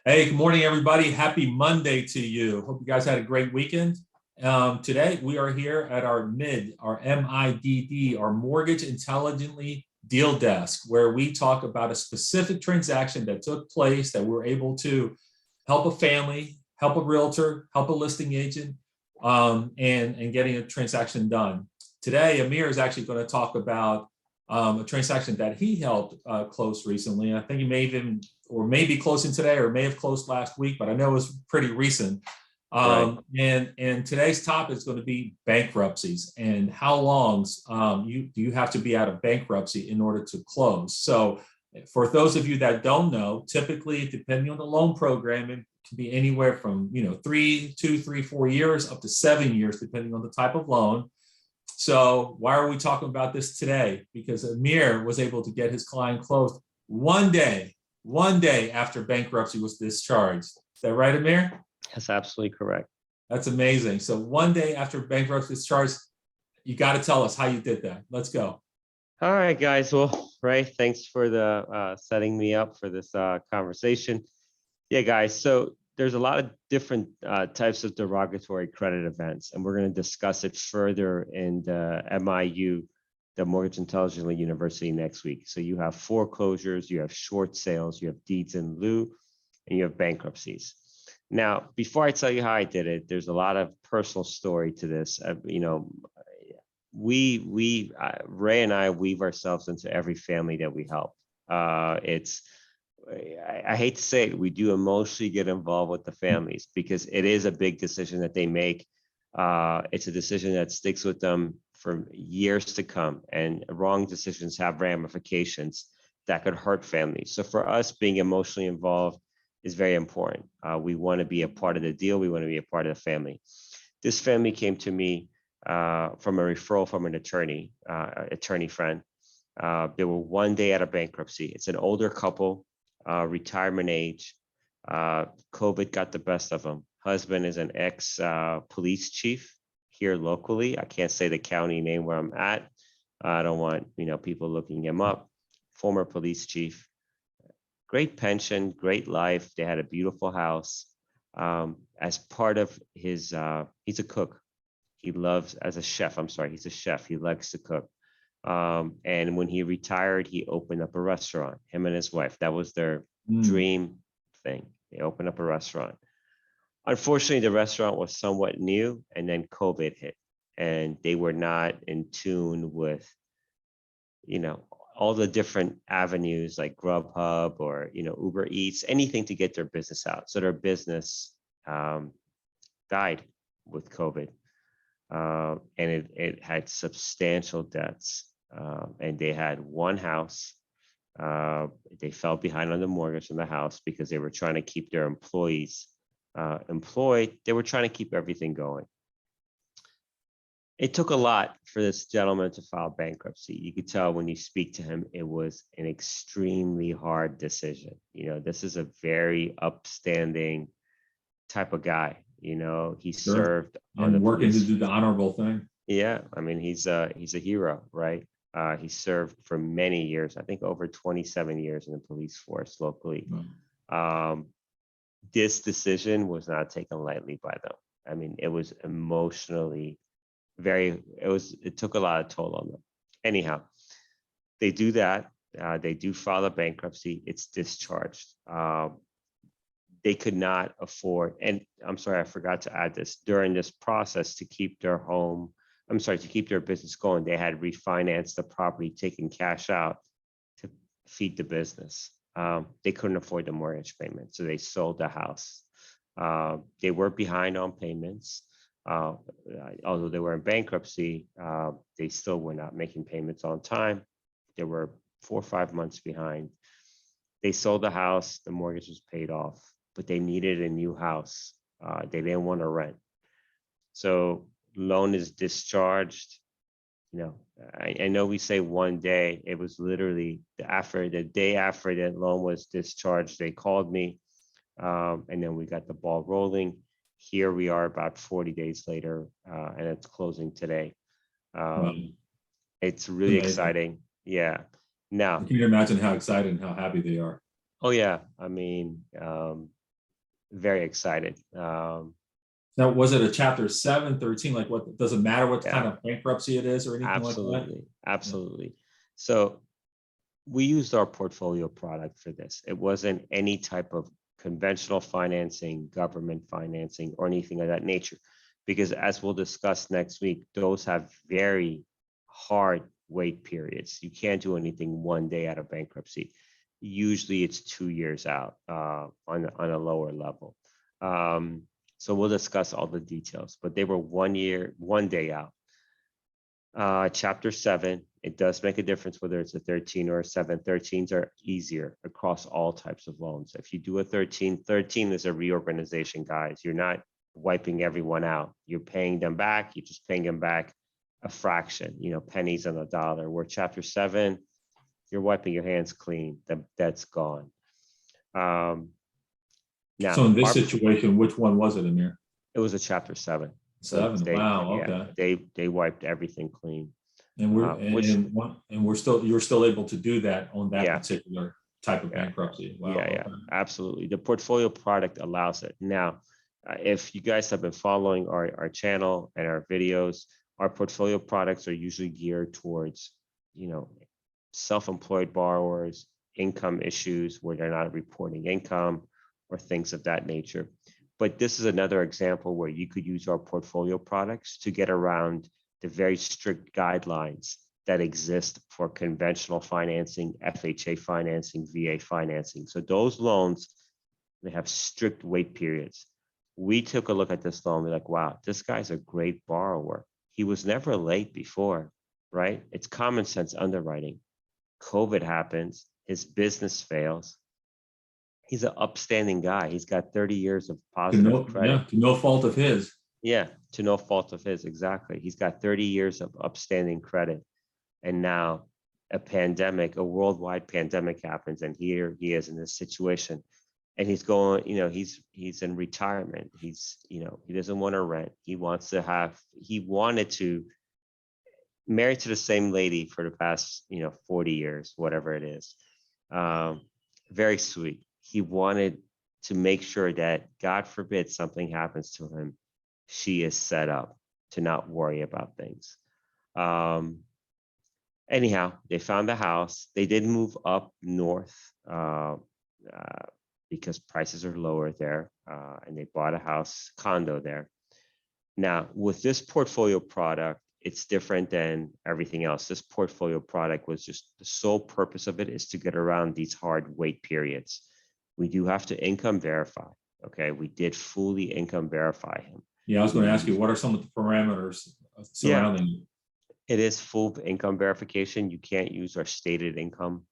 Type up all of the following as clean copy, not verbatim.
Hey, good morning, everybody. Happy Monday to you. Hope you guys had a great weekend. Today, we are here at our MIDD, our MIDD, our Mortgage Intelligently Deal Desk, where we talk about a specific transaction that took place that we're able to help a family, help a realtor, help a listing agent, and getting a transaction done. Today, Amir is actually going to talk about a transaction that he helped close recently. I think he may even, or may be closing today, or may have closed last week, but I know it was pretty recent. Right. And today's topic is going to be bankruptcies and how long do you have to be out of bankruptcy in order to close. So for those of you that don't know, typically, depending on the loan program, it can be anywhere from 4 years up to 7 years, depending on the type of loan. So why are we talking about this today? Because Amir was able to get his client closed one day after bankruptcy was discharged. Is that right, Amir? That's absolutely correct. That's amazing. So one day after bankruptcy discharged, you got to tell us how you did that. Let's go. All right, guys. Well, Ray, thanks for the setting me up for this conversation. Yeah, guys. So there's a lot of different types of derogatory credit events, and we're going to discuss it further in the MIU, the Mortgage Intelligently University, next week. So you have foreclosures, you have short sales, you have deeds in lieu, and you have bankruptcies. Now, before I tell you how I did it, there's a lot of personal story to this. Ray and I weave ourselves into every family that we help. I hate to say it, we do emotionally get involved with the families because it is a big decision that they make. It's a decision that sticks with them for years to come, and wrong decisions have ramifications that could hurt families. So for us, being emotionally involved is very important. We want to be a part of the deal. We want to be a part of the family. This family came to me from a referral from an attorney friend. They were one day out of bankruptcy. It's an older couple, retirement age. COVID got the best of them. Husband is an ex police chief here locally. I can't say the county name where I'm at. I don't want people looking him up. Former police chief. Great pension, great life. They had a beautiful house. As part of his, he's a cook. He loves, as a chef, he's a chef. He likes to cook. And when he retired, he opened up a restaurant, him and his wife. That was their dream thing. They opened up a restaurant. Unfortunately, the restaurant was somewhat new, and then COVID hit, and they were not in tune with, all the different avenues like Grubhub or, Uber Eats, anything to get their business out. So their business died with COVID. And it had substantial debts, and they had one house. They fell behind on the mortgage on the house because they were trying to keep their employees employed. They were trying to keep everything going. It took a lot for this gentleman to file bankruptcy. You could tell when you speak to him, it was an extremely hard decision. This is a very upstanding type of guy. He served on the working police. to do the honorable thing. Yeah, I mean, he's a hero, right? He served for many years, I think over 27 years in the police force locally. This decision was not taken lightly by them. I mean, it was emotionally it took a lot of toll on them. Anyhow, they do that. They do file a bankruptcy. It's discharged. They could not afford, and I'm sorry, I forgot to add this, during this process to keep their business going, they had refinanced the property, taken cash out to feed the business. They couldn't afford the mortgage payment, so they sold the house. They were behind on payments. Although they were in bankruptcy, they still were not making payments on time. They were 4 or 5 months behind. They sold the house, the mortgage was paid off, but they needed a new house. They didn't want to rent. So loan is discharged. I know we say one day. It was literally the day after that loan was discharged, they called me, and then we got the ball rolling. Here we are about 40 days later, and it's closing today. It's really exciting. Yeah. Now, can you imagine how excited and how happy they are? Oh yeah. I mean, very excited. Now, was it a Chapter 7, 13? Like, what does it matter what Yeah. kind of bankruptcy it is or anything like that? Absolutely, absolutely. So we used our portfolio product for this. It wasn't any type of conventional financing, government financing, or anything of that nature, because as we'll discuss next week, those have very hard wait periods. You can't do anything one day out of bankruptcy. Usually it's 2 years out on a lower level. So we'll discuss all the details, but they were 1 year, 1 day out. Chapter 7, it does make a difference whether it's a 13 or a 7. 13s are easier across all types of loans. If you do a 13, 13 is a reorganization, guys. You're not wiping everyone out. You're paying them back. You're just paying them back a fraction, pennies on the dollar. Where Chapter 7, you're wiping your hands clean. That's gone. Now, So in this situation, which one was it, Amir? it was a Chapter 7. 7. Wow. Okay. They wiped everything clean. And you're still able to do that on that particular type of bankruptcy. Wow. Yeah, absolutely. The portfolio product allows it. Now, if you guys have been following our channel and our videos, our portfolio products are usually geared towards, self-employed borrowers, income issues where they're not reporting income or things of that nature. But this is another example where you could use our portfolio products to get around the very strict guidelines that exist for conventional financing, FHA financing, VA financing. So those loans, they have strict wait periods. We took a look at this loan. We're like, wow, this guy's a great borrower. He was never late before, right? It's common sense underwriting. COVID happens, his business fails. He's an upstanding guy. He's got 30 years of positive credit. Yeah, to no fault of his. Yeah, to no fault of his, exactly. He's got 30 years of upstanding credit. And now a pandemic, a worldwide pandemic happens, and here he is in this situation. And he's going, he's in retirement. He doesn't want to rent. He wanted to marry to the same lady for the past, 40 years, whatever it is. Very sweet. He wanted to make sure that, God forbid, something happens to him, she is set up to not worry about things. Anyhow, they found the house. They did move up north because prices are lower there, and they bought a house condo there. Now, with this portfolio product, it's different than everything else. This portfolio product was just, the sole purpose of it is to get around these hard wait periods. We do have to income verify. Okay, we did fully income verify him. Yeah, I was going to ask you, what are some of the parameters surrounding it? It is full income verification. You can't use our stated income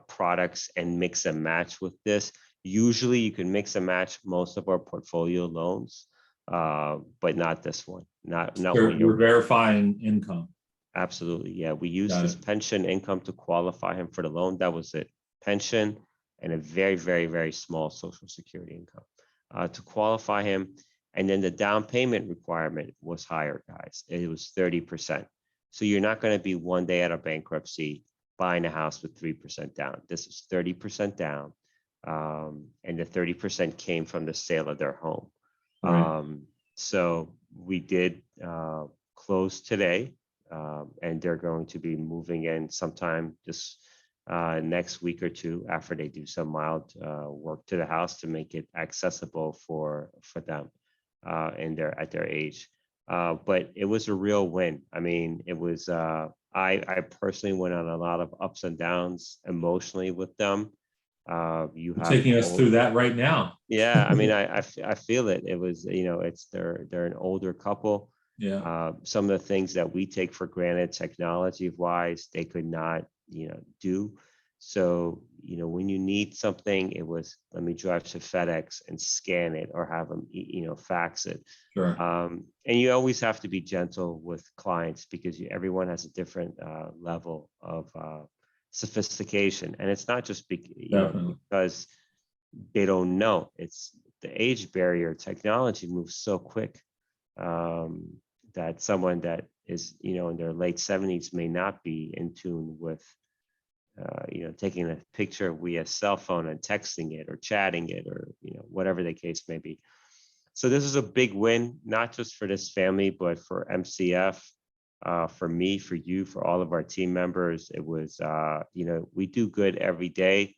products and mix and match with this. Usually you can mix and match most of our portfolio loans, but not this one. Not when you're verifying income. Absolutely. Yeah. We used his pension income to qualify him for the loan. That was it. Pension and a very, very, very small Social Security income to qualify him. And then the down payment requirement was higher, guys. It was 30%. So you're not going to be 1 day out of bankruptcy buying a house with 3% down. This is 30% down. And the 30% came from the sale of their home. Right. So we did close today, and they're going to be moving in sometime this next week or two after they do some mild work to the house to make it accessible for them and at their age. But it was a real win. I mean, it was, I personally went on a lot of ups and downs emotionally with them. You're taking us through that right now. Yeah, I mean, I feel it. It was, they're an older couple. Yeah. Some of the things that we take for granted, technology wise, they could not, do. So, when you need something, it was, let me drive to FedEx and scan it or have them, fax it. Sure. And you always have to be gentle with clients because everyone has a different level of sophistication. And it's not just because they don't know. It's the age barrier. Technology moves so quick that someone that is, in their late 70s may not be in tune with taking a picture via cell phone and texting it or chatting it or, whatever the case may be. So this is a big win, not just for this family, but for MCF, for me, for you, for all of our team members. It was, you know, we do good every day,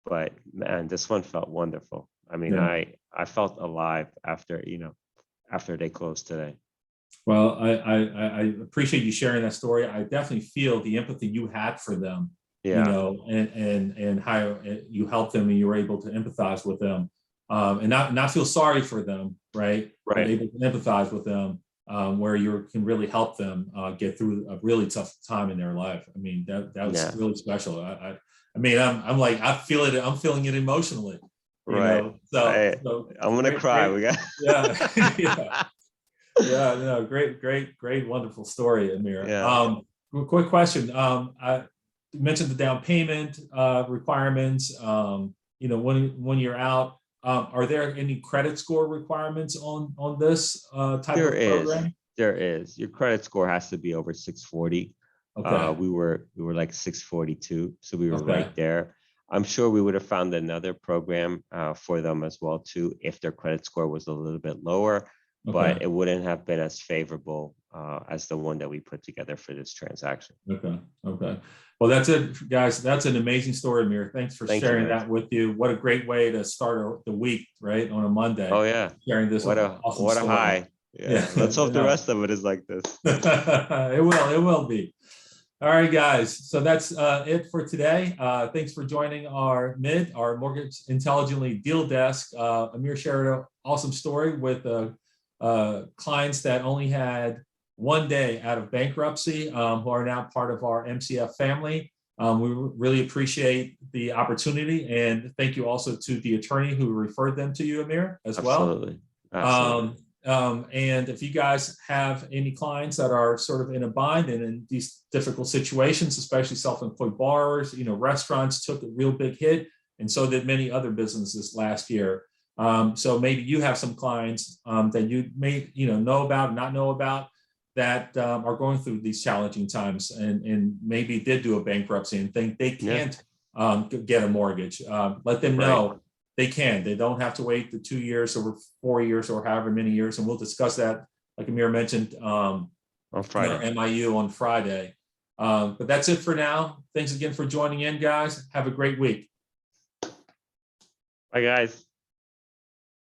but man, this one felt wonderful. I mean, Yeah. I felt alive after, you know, after they closed today. Well, I appreciate you sharing that story. I definitely feel the empathy you had for them, you Yeah, know, and how you helped them and you were able to empathize with them, and not feel sorry for them, right? But right. able to empathize with them, where you can really help them get through a really tough time in their life. I mean, that was Yeah, really special. I mean, I'm like, I feel it. I'm feeling it emotionally, you right. know. So I'm gonna cry. great, We got yeah, yeah. Yeah, no, great, wonderful story, Amir. yeah. Quick question. You mentioned the down payment requirements. You know, when you're out, are there any credit score requirements on this type There of is. program? There is. Your credit score has to be over 640. Okay, We were like 642, so we were right okay, there. I'm sure we would have found another program for them as well too if their credit score was a little bit lower, okay. but it wouldn't have been as favorable as the one that we put together for this transaction. Okay. Okay. Well, that's it, guys. That's an amazing story, Amir. Thanks for Thank you, sharing man. that with you. What a great way to start the week, right? On a Monday, Oh yeah, sharing this awesome what a story. high. Yeah. Yeah, let's hope the Yeah. rest of it is like this. It will be. All right, guys. So that's it for today. Thanks for joining our MIDD, our Mortgage Intelligently Deal Desk. Amir shared an awesome story with clients that only had one day out of bankruptcy, who are now part of our MCF family. We really appreciate the opportunity, and thank you also to the attorney who referred them to you, Amir, as well. Absolutely. Absolutely. And if you guys have any clients that are sort of in a bind and in these difficult situations, especially self-employed borrowers, you know, restaurants took a real big hit, and so did many other businesses last year. So maybe you have some clients that you may, you know about, not know about, that are going through these challenging times, and maybe did do a bankruptcy and think they Yeah. can't get a mortgage. Let them Right. know they can. They don't have to wait the 2 years or 4 years or however many years. And we'll discuss that, like Amir mentioned, On in our Friday. MIU on Friday. But that's it for now. Thanks again for joining in, guys. Have a great week. Bye, guys.